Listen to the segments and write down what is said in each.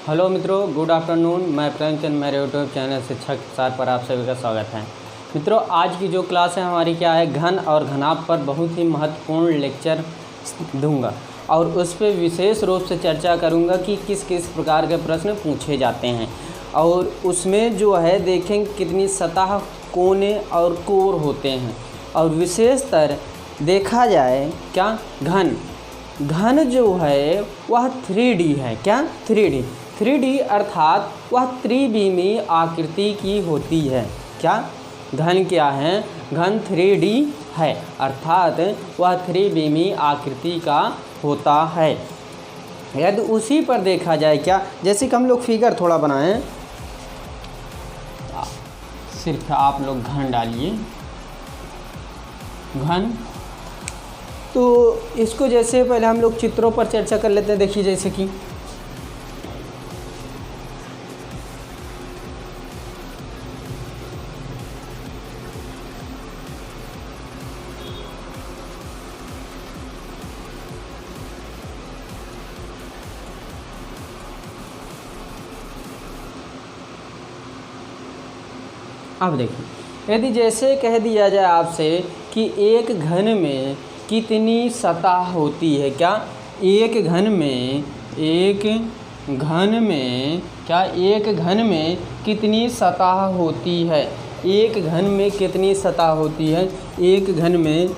Hello मित्रों, good afternoon. मैं प्रेमचंद, मेरे यूट्यूब चैनल शिक्षक सार पर आप सभी का स्वागत है। मित्रों, आज की जो क्लास है हमारी क्या है, घन और घनाभ पर बहुत ही महत्वपूर्ण लेक्चर दूंगा और उस पर विशेष रूप से चर्चा करूंगा कि किस किस प्रकार के प्रश्न पूछे जाते हैं और उसमें जो है देखें कितनी सतह, कोने और कोर होते हैं। और विशेषतर देखा जाए क्या, घन जो है वह 3D है। क्या 3D अर्थात वह त्रिविमीय आकृति की होती है। क्या घन क्या है, घन 3D है अर्थात वह त्रिविमीय आकृति का होता है। यदि उसी पर देखा जाए क्या, जैसे कि हम लोग फिगर थोड़ा बनाएं, सिर्फ आप लोग घन डालिए, घन। तो इसको जैसे पहले हम लोग चित्रों पर चर्चा कर लेते हैं। देखिए जैसे कि अब देखिए, यदि जैसे कह दिया जाए आपसे कि एक घन में कितनी सतह होती है। क्या एक घन में कितनी सतह होती है। एक घन में कितनी सतह होती है। एक घन में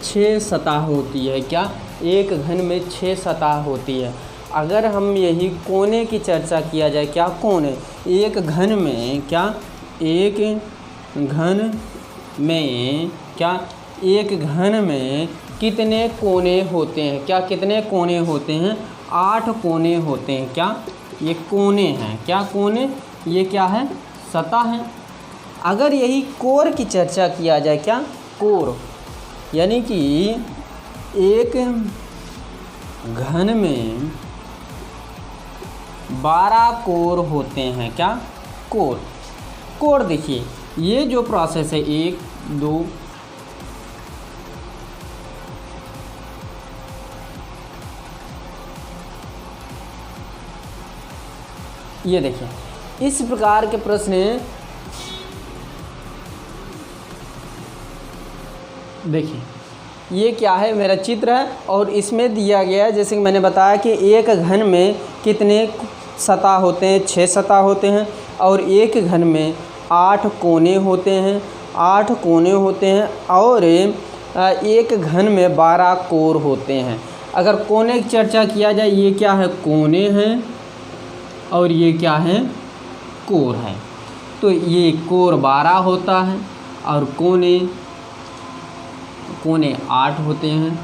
6 सतह होती है। क्या एक घन में 6 सतह होती है। अगर हम यही कोने की चर्चा किया जाए, क्या कोने, एक घन में कितने कोने होते हैं। क्या कितने कोने होते हैं, 8 कोने होते हैं। क्या ये कोने हैं। क्या कोने, ये क्या है, सतह है। अगर यही कोर की चर्चा किया जाए, क्या कोर, यानी कि एक घन में 12 कोर होते हैं। क्या कोर देखिए, ये जो प्रोसेस है 1 2 ये देखिए, इस प्रकार के प्रश्न देखिए, ये क्या है, मेरा चित्र है और इसमें दिया गया है, जैसे कि मैंने बताया कि एक घन में कितने सतह होते हैं, 6 सतह होते हैं और एक घन में 8 कोने होते हैं। 8 कोने होते हैं और एक घन में 12 कोर होते हैं। अगर कोने की चर्चा किया जाए, ये क्या है, कोने हैं और ये क्या है, कोर है। तो ये कोर 12 होता है और कोने 8 होते हैं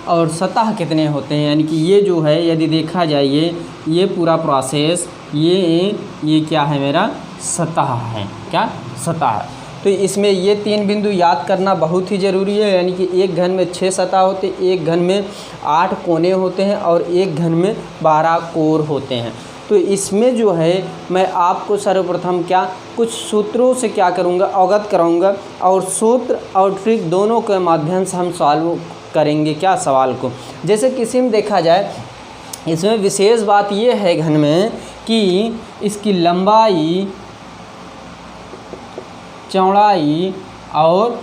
और सतह कितने होते हैं, यानी कि ये जो है यदि देखा जाए ये पूरा प्रोसेस ये क्या है, मेरा सतह है। क्या सतह है। तो इसमें ये 3 बिंदु याद करना बहुत ही ज़रूरी है, यानी कि एक घन में 6 सतह होते, एक घन में 8 कोने होते हैं और एक घन में 12 कोर होते हैं। तो इसमें जो है मैं आपको सर्वप्रथम क्या कुछ सूत्रों से क्या करूँगा, अवगत कराऊँगा और सूत्र और ट्रिक दोनों के माध्यम से हम सॉल्व करेंगे क्या सवाल को। जैसे किसी में देखा जाए, इसमें विशेष बात ये है घन में कि इसकी लंबाई, चौड़ाई और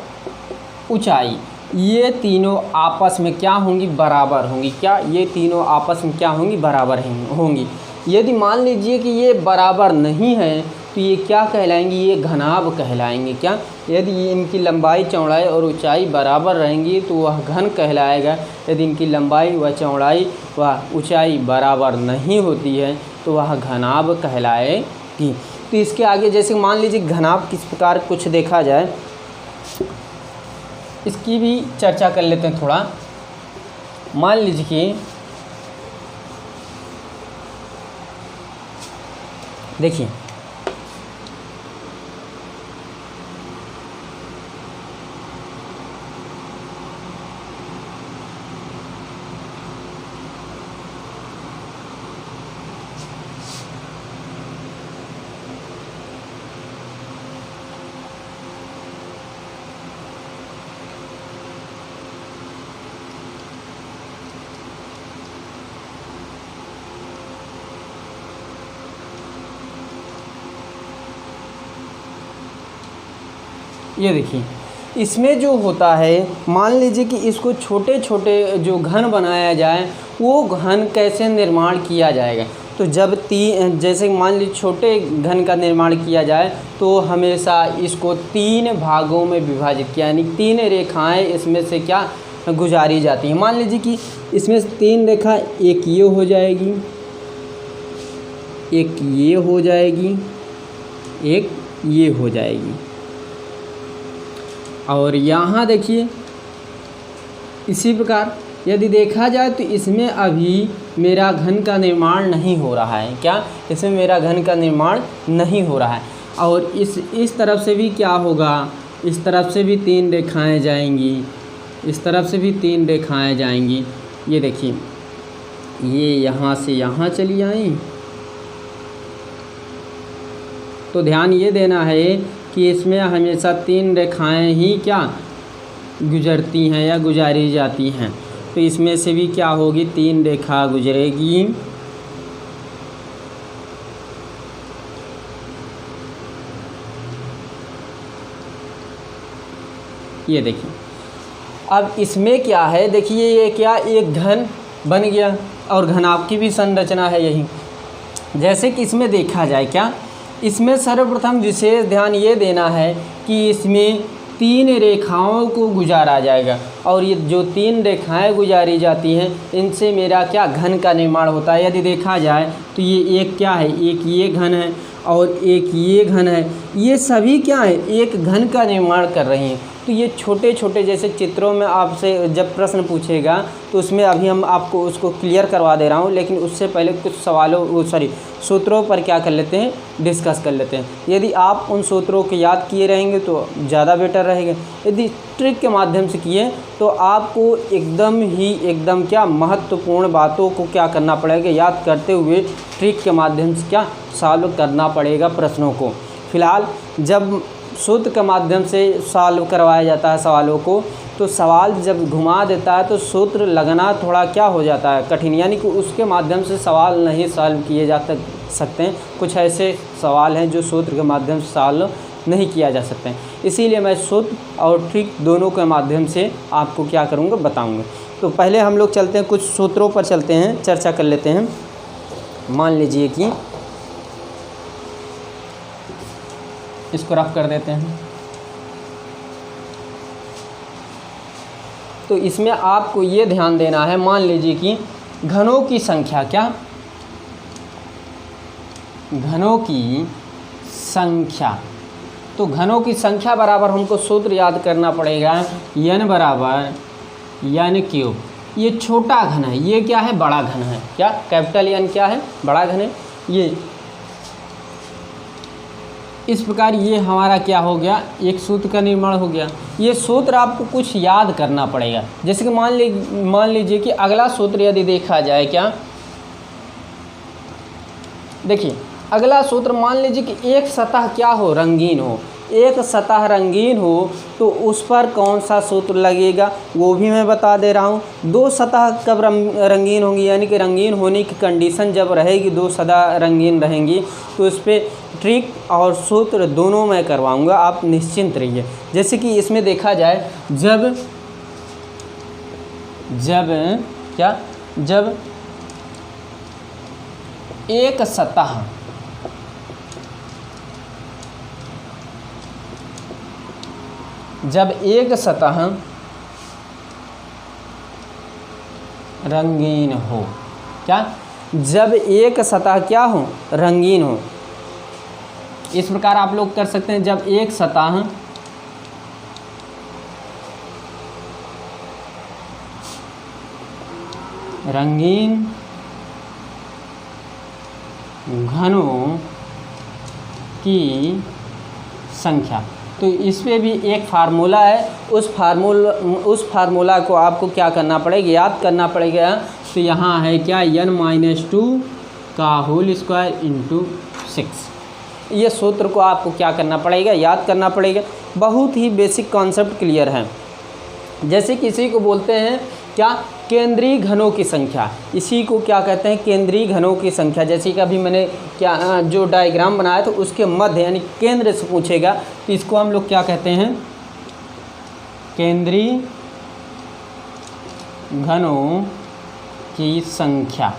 ऊंचाई, ये तीनों आपस में क्या होंगी, बराबर होंगी। क्या ये तीनों आपस में क्या होंगी, बराबर होंगी। यदि मान लीजिए कि ये बराबर नहीं है तो ये क्या कहलाएंगी, ये घनाभ कहलाएंगे। क्या यदि इनकी लंबाई, चौड़ाई और ऊंचाई बराबर रहेंगी तो वह घन कहलाएगा। यदि इनकी लंबाई व चौड़ाई व ऊंचाई बराबर नहीं होती है तो वह घनाभ कहलाएगी। तो इसके आगे जैसे मान लीजिए घनाभ किस प्रकार कुछ देखा जाए, इसकी भी चर्चा कर लेते हैं थोड़ा। मान लीजिए कि देखिए, ये देखिए, इसमें जो होता है, मान लीजिए कि इसको छोटे छोटे जो घन बनाया जाए, वो घन कैसे निर्माण किया जाएगा। तो जब जैसे मान लीजिए छोटे घन का निर्माण किया जाए तो हमेशा इसको 3 भागों में विभाजित किया, यानी 3 रेखाएं इसमें से क्या गुजारी जाती हैं। मान लीजिए कि इसमें से 3 रेखा, एक ये हो जाएगी, एक ये हो जाएगी, एक ये हो जाएगी। और यहाँ देखिए इसी प्रकार यदि देखा जाए तो इसमें अभी मेरा घन का निर्माण नहीं हो रहा है। क्या? इसमें मेरा घन का निर्माण नहीं हो रहा है। और इस तरफ से भी क्या होगा, इस तरफ से भी 3 रेखाएं जाएंगी, इस तरफ से भी 3 रेखाएं जाएंगी। ये देखिए, ये यहाँ से यहाँ चली आई। तो ध्यान ये देना है कि इसमें हमेशा 3 रेखाएं ही क्या गुजरती हैं या गुजारी जाती हैं। तो इसमें से भी क्या होगी, 3 रेखा गुजरेगी। ये देखिए, अब इसमें क्या है, देखिए ये क्या एक घन बन गया और घनाभ की भी संरचना है यही। जैसे कि इसमें देखा जाए, क्या इसमें सर्वप्रथम विशेष ध्यान ये देना है कि इसमें 3 रेखाओं को गुजारा जाएगा, और ये जो 3 रेखाएं गुजारी जाती हैं इनसे मेरा क्या घन का निर्माण होता है। यदि देखा जाए तो ये एक क्या है, एक ये घन है और एक ये घन है, ये सभी क्या है, एक घन का निर्माण कर रही हैं। तो ये छोटे छोटे जैसे चित्रों में आपसे जब प्रश्न पूछेगा तो उसमें अभी हम आपको उसको क्लियर करवा दे रहा हूँ, लेकिन उससे पहले कुछ सूत्रों पर क्या कर लेते हैं, डिस्कस कर लेते हैं। यदि आप उन सूत्रों को याद किए रहेंगे तो ज़्यादा बेटर रहेगा। यदि ट्रिक के माध्यम से किए तो आपको एकदम क्या महत्वपूर्ण बातों को क्या करना पड़ेगा, याद करते हुए ट्रिक के माध्यम से क्या सॉल्व करना पड़ेगा प्रश्नों को। फिलहाल जब सूत्र के माध्यम से सॉल्व करवाया जाता है सवालों को, तो सवाल जब घुमा देता है तो सूत्र लगना थोड़ा क्या हो जाता है, कठिन, यानी कि उसके माध्यम से सवाल नहीं सॉल्व किए जा सकते हैं। कुछ ऐसे सवाल हैं जो सूत्र के माध्यम से सॉल्व नहीं किया जा सकते हैं। इसीलिए मैं सूत्र और ट्रिक दोनों के माध्यम से आपको क्या करूँगा, बताऊँगा। तो पहले हम लोग चलते हैं, कुछ सूत्रों पर चलते हैं, चर्चा कर लेते हैं। मान लीजिए कि इसको रफ कर देते हैं। तो इसमें आपको ये ध्यान देना है, मान लीजिए कि घनों की संख्या, क्या घनों की संख्या, तो घनों की संख्या बराबर हमको सूत्र याद करना पड़ेगा, n बराबर n क्यूब। ये छोटा घन है, ये क्या है, बड़ा घन है। क्या कैपिटल N क्या है, बड़ा घन है। ये इस प्रकार ये हमारा क्या हो गया, एक सूत्र का निर्माण हो गया। ये सूत्र आपको कुछ याद करना पड़ेगा। जैसे कि मान लीजिए कि अगला सूत्र यदि देखा जाए, क्या देखिए अगला सूत्र, मान लीजिए कि एक सतह क्या हो, रंगीन हो। एक सतह रंगीन हो तो उस पर कौन सा सूत्र लगेगा वो भी मैं बता दे रहा हूँ। 2 सतह कब रंगीन होंगी, यानी कि रंगीन होने की कंडीशन जब रहेगी, 2 सतह रंगीन रहेंगी, तो इस पर ट्रिक और सूत्र दोनों मैं करवाऊँगा, आप निश्चिंत रहिए। जैसे कि इसमें देखा जाए, जब एक सतह रंगीन हो, क्या जब एक सतह क्या हो, रंगीन हो। इस प्रकार आप लोग कर सकते हैं, जब एक सतह रंगीन घनों की संख्या। तो इस पे भी एक फार्मूला है, उस फार्मूला को आपको क्या करना पड़ेगा, याद करना पड़ेगा। तो यहाँ है क्या, n-2 का होल स्क्वायर इंटू 6। ये सूत्र को आपको क्या करना पड़ेगा, याद करना पड़ेगा। बहुत ही बेसिक कॉन्सेप्ट क्लियर है। जैसे किसी को बोलते हैं क्या, केंद्रीय घनों की संख्या। इसी को क्या कहते हैं, केंद्रीय घनों की संख्या। जैसे कि अभी मैंने क्या जो डायग्राम बनाया तो उसके मध्य यानी केंद्र से पूछेगा तो इसको हम लोग क्या कहते हैं, केंद्रीय घनों की संख्या।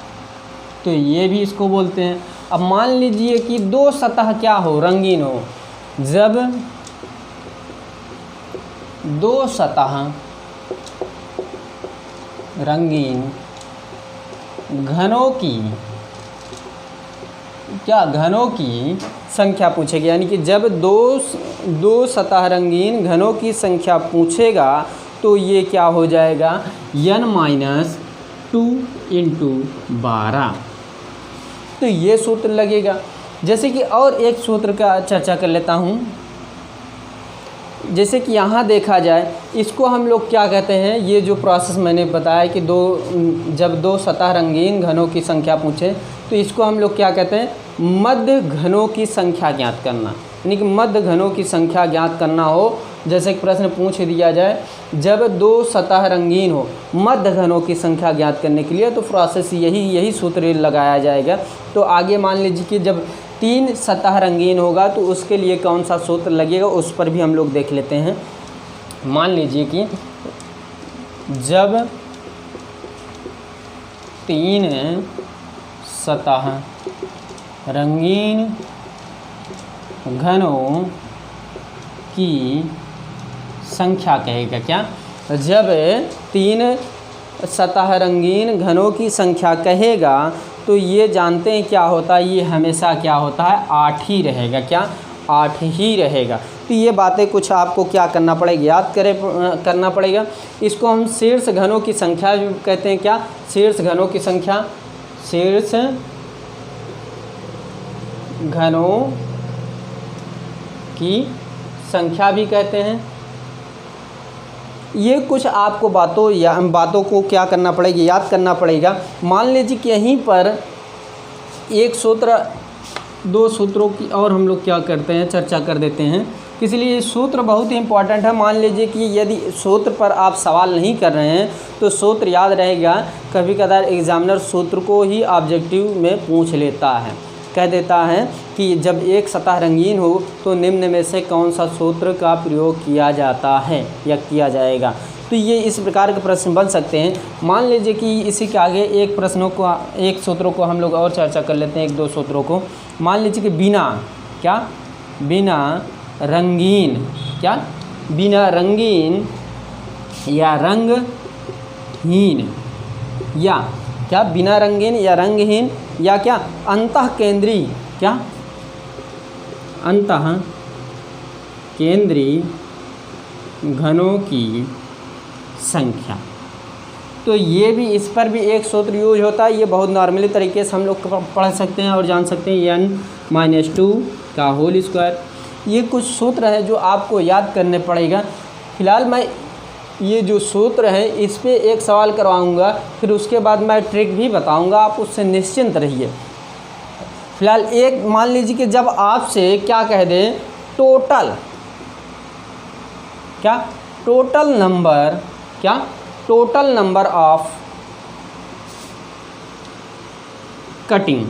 तो ये भी इसको बोलते हैं। अब मान लीजिए कि दो सतह क्या हो, रंगीन हो। जब दो सतह रंगीन घनों की घनों की संख्या पूछेगी, यानी कि जब दो सतह रंगीन घनों की संख्या पूछेगा तो ये क्या हो जाएगा, n-2 × 12। तो ये सूत्र लगेगा। जैसे कि और एक सूत्र का चर्चा कर लेता हूँ। जैसे कि यहाँ देखा जाए, इसको हम लोग क्या कहते हैं, ये जो प्रोसेस मैंने बताया कि जब दो सतह रंगीन घनों की संख्या पूछे तो इसको हम लोग क्या कहते हैं, मध्य घनों की संख्या ज्ञात करना। यानी कि मध्य घनों की संख्या ज्ञात करना हो, जैसे कि प्रश्न पूछ दिया जाए, जब दो सतह रंगीन हो मध्य घनों की संख्या ज्ञात करने के लिए, तो प्रोसेस यही सूत्र लगाया जाएगा। तो आगे मान लीजिए कि जब 3 सतह रंगीन होगा तो उसके लिए कौन सा सूत्र लगेगा, उस पर भी हम लोग देख लेते हैं। मान लीजिए कि जब 3 सतह रंगीन घनों की संख्या कहेगा, क्या, जब 3 सतह रंगीन घनों की संख्या कहेगा तो ये जानते हैं क्या होता है, ये हमेशा क्या होता है, 8 ही रहेगा। क्या, 8 ही रहेगा। तो ये बातें कुछ आपको क्या करना पड़ेगा, याद करना पड़ेगा। इसको हम शीर्ष घनों की संख्या कहते हैं। क्या, शीर्ष घनों की संख्या, शीर्ष घनों की संख्या भी कहते हैं। ये कुछ आपको बातों को क्या करना पड़ेगा, याद करना पड़ेगा। मान लीजिए कि यहीं पर एक सूत्र, दो सूत्रों की और हम लोग क्या करते हैं, चर्चा कर देते हैं। इसलिए सूत्र बहुत ही इंपॉर्टेंट है। मान लीजिए कि यदि सूत्र पर आप सवाल नहीं कर रहे हैं तो सूत्र याद रहेगा। कभी कभार एग्जामिनर सूत्र को ही ऑब्जेक्टिव में पूछ लेता है, कह देता है कि जब एक सतह रंगीन हो तो निम्न में से कौन सा सूत्र का प्रयोग किया जाता है या किया जाएगा। तो ये इस प्रकार के प्रश्न बन सकते हैं। मान लीजिए कि इसी के आगे एक सूत्रों को हम लोग और चर्चा कर लेते हैं, 1-2 सूत्रों को। मान लीजिए कि बिना रंगीन या रंगहीन बिना रंगीन या रंगहीन या क्या, अंतः केंद्रीय घनों की संख्या। तो ये भी, इस पर भी एक सूत्र यूज होता है। ये बहुत नॉर्मली तरीके से हम लोग पढ़ सकते हैं और जान सकते हैं, n-2 का होल स्क्वायर। ये कुछ सूत्र हैं जो आपको याद करने पड़ेगा। फिलहाल मैं ये जो सूत्र है इस पे एक सवाल करवाऊंगा, फिर उसके बाद मैं ट्रिक भी बताऊंगा, आप उससे निश्चिंत रहिए। फिलहाल एक मान लीजिए कि जब आपसे क्या कह दें, टोटल नंबर ऑफ कटिंग,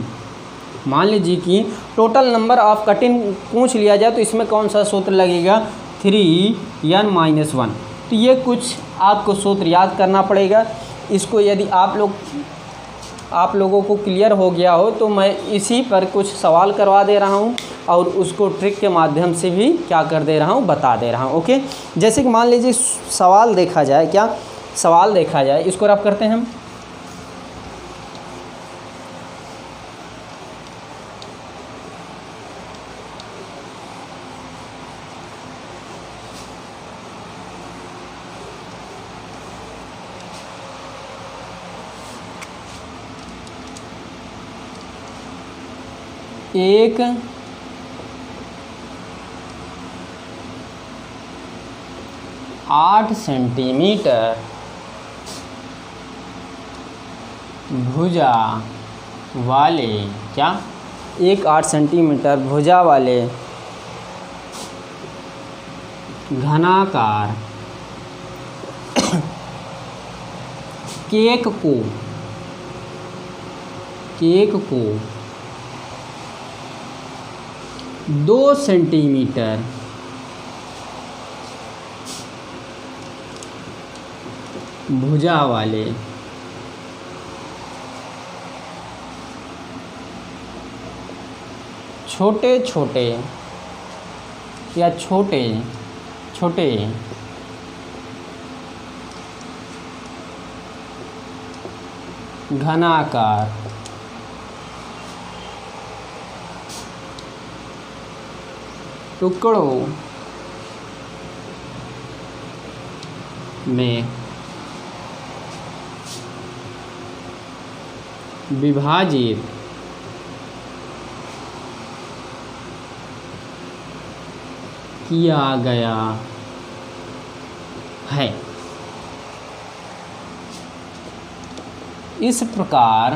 मान लीजिए कि टोटल नंबर ऑफ कटिंग पूछ लिया जाए तो इसमें कौन सा सूत्र लगेगा, 3n-1। तो ये कुछ आपको सूत्र याद करना पड़ेगा। इसको यदि आप लोगों को क्लियर हो गया हो तो मैं इसी पर कुछ सवाल करवा दे रहा हूँ और उसको ट्रिक के माध्यम से भी क्या कर दे रहा हूँ, बता दे रहा हूँ। ओके, जैसे कि मान लीजिए सवाल देखा जाए, इसको रफ करते हैं हम। एक 8 सेंटीमीटर भुजा वाले एक 8 सेंटीमीटर भुजा वाले घनाकार केक को 2 सेंटीमीटर भुजा वाले छोटे घनाकार टुकड़ों में विभाजित किया गया है। इस प्रकार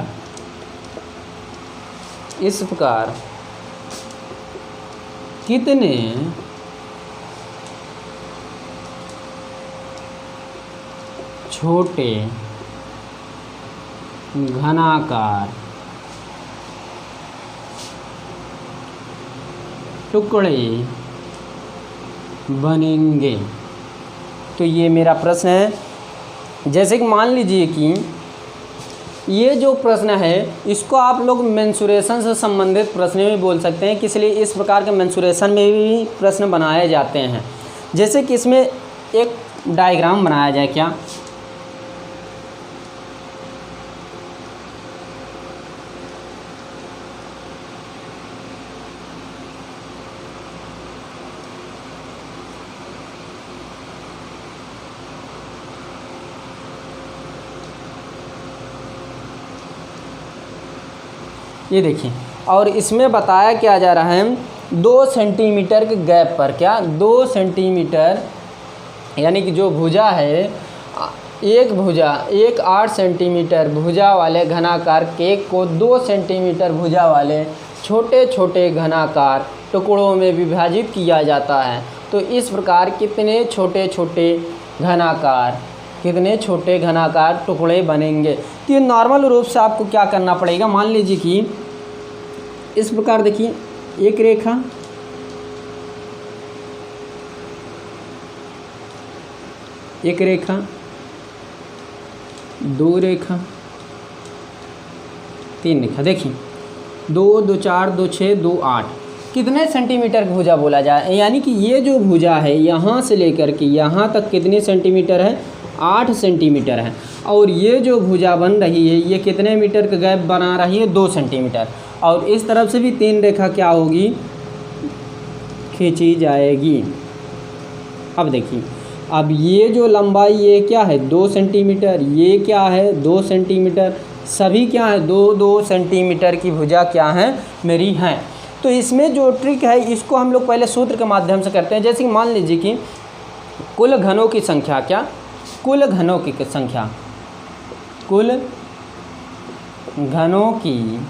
कितने छोटे घनाकार टुकड़े बनेंगे। तो ये मेरा प्रश्न है। जैसे कि मान लीजिए कि ये जो प्रश्न है इसको आप लोग मेंसुरेशन से संबंधित प्रश्न भी बोल सकते हैं, इसलिए इस प्रकार के मेंसुरेशन में भी प्रश्न बनाए जाते हैं। जैसे कि इसमें एक डायग्राम बनाया जाए क्या, ये देखिए, और इसमें बताया क्या जा रहा है 2 सेंटीमीटर के गैप पर, क्या 2 सेंटीमीटर, यानी कि जो भुजा है एक 8 सेंटीमीटर भुजा वाले घनाकार केक को 2 सेंटीमीटर भुजा वाले छोटे छोटे घनाकार टुकड़ों में विभाजित किया जाता है। तो इस प्रकार कितने छोटे छोटे घनाकार टुकड़े बनेंगे। तो ये नॉर्मल रूप से आपको क्या करना पड़ेगा, मान लीजिए कि इस प्रकार देखिए, एक रेखा, एक रेखा, 2 रेखा, 3 रेखा। देखिए 2, 2, 4, 2, 6, 2, 8 कितने सेंटीमीटर की भुजा बोला जाए, यानी कि ये जो भुजा है यहाँ से लेकर के यहाँ तक कितने सेंटीमीटर है, 8 सेंटीमीटर है। और ये जो भुजा बन रही है ये कितने मीटर का गैप बना रही है, 2 सेंटीमीटर। और इस तरफ से भी 3 रेखा क्या होगी, खींची जाएगी। अब देखिए, अब ये जो लंबाई ये क्या है 2 सेंटीमीटर, ये क्या है 2 सेंटीमीटर, सभी क्या है 2-2 सेंटीमीटर की भुजा क्या है मेरी हैं। तो इसमें जो ट्रिक है इसको हम लोग पहले सूत्र के माध्यम से करते हैं। जैसे कि मान लीजिए कि कुल घनों की संख्या, क्या कुल घनों की संख्या, कुल घनों की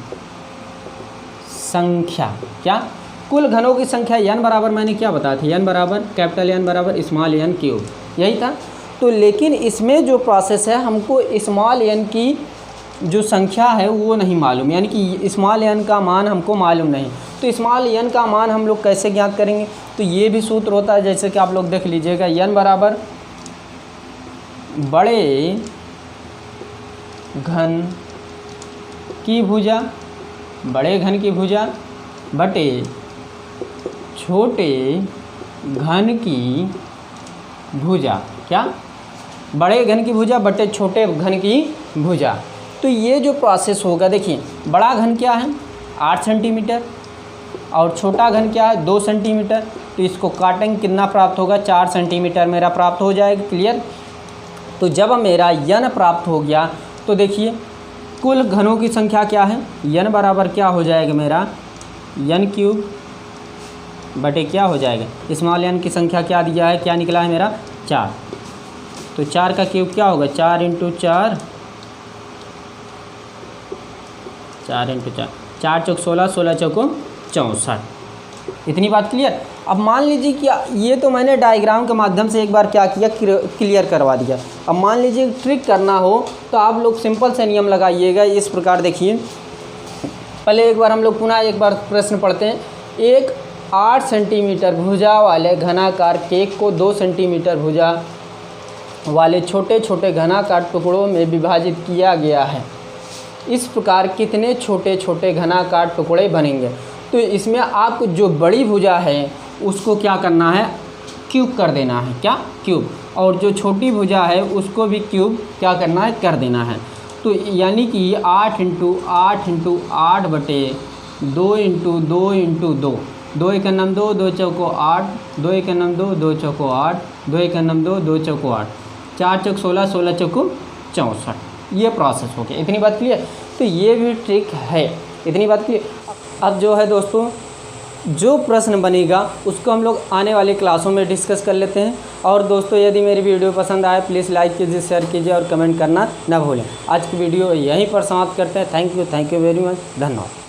संख्या, क्या कुल घनों की संख्या n बराबर, मैंने क्या बताया था, n बराबर कैपिटल N बराबर स्मॉल n क्यूब, यही था। तो लेकिन इसमें जो प्रोसेस है हमको स्मॉल n की जो संख्या है वो नहीं मालूम, यानी कि स्मॉल n का मान हमको मालूम नहीं। तो स्मॉल n का मान हम लोग कैसे ज्ञात करेंगे, तो ये भी सूत्र होता है, जैसे कि आप लोग देख लीजिएगा, n बराबर बड़े घन की भुजा, बड़े घन की भुजा बटे छोटे घन की भुजा, क्या बड़े घन की भुजा बटे छोटे घन की भुजा। तो ये जो प्रोसेस होगा, देखिए बड़ा घन क्या है 8 सेंटीमीटर और छोटा घन क्या है 2 सेंटीमीटर। तो इसको काटेंगे, कितना प्राप्त होगा, 4 सेंटीमीटर मेरा प्राप्त हो जाएगा। क्लियर। तो जब मेरा n प्राप्त हो गया तो देखिए कुल घनों की संख्या क्या है, n बराबर क्या हो जाएगा मेरा n क्यूब बटे क्या हो जाएगा, स्मॉल n की संख्या क्या दिया है, क्या निकला है मेरा 4। तो 4 का क्यूब क्या होगा, 4 × 4, 4 × 4, 4 चौक 16, 16 चौको 64। इतनी बात क्लियर। अब मान लीजिए कि ये तो मैंने डायग्राम के माध्यम से एक बार क्या किया, क्लियर करवा दिया। अब मान लीजिए ट्रिक करना हो तो आप लोग सिंपल से नियम लगाइएगा इस प्रकार। देखिए पहले एक बार हम लोग पुनः एक बार प्रश्न पढ़ते हैं। एक 8 सेंटीमीटर भुजा वाले घनाकार केक को 2 सेंटीमीटर भुजा वाले छोटे छोटे घनाकार टुकड़ों में विभाजित किया गया है। इस प्रकार कितने छोटे छोटे घनाकार टुकड़े बनेंगे? तो इसमें आपको जो बड़ी भुजा है उसको क्या करना है, क्यूब कर देना है। क्या? क्यूब। और जो छोटी भुजा है उसको भी क्यूब क्या करना है, कर देना है। तो यानी कि 8 × 8 × 8 बटे 2 × 2 × 2, 2 × 9 2, 2 चौको 8, 2 × 9 2, 2 चौको 8, 2 × 9 2, 2 चौको 8, 4 चौक 16, 16 चौको 64। ये प्रोसेस हो गया। इतनी बात क्लियर? तो ये भी ट्रिक है। इतनी बात क्लियर? अब जो है दोस्तों, जो प्रश्न बनेगा उसको हम लोग आने वाली क्लासों में डिस्कस कर लेते हैं। और दोस्तों यदि मेरी वीडियो पसंद आए प्लीज़ लाइक कीजिए, शेयर कीजिए और कमेंट करना ना भूलें। आज की वीडियो यहीं पर समाप्त करते हैं। Thank you very much. धन्यवाद।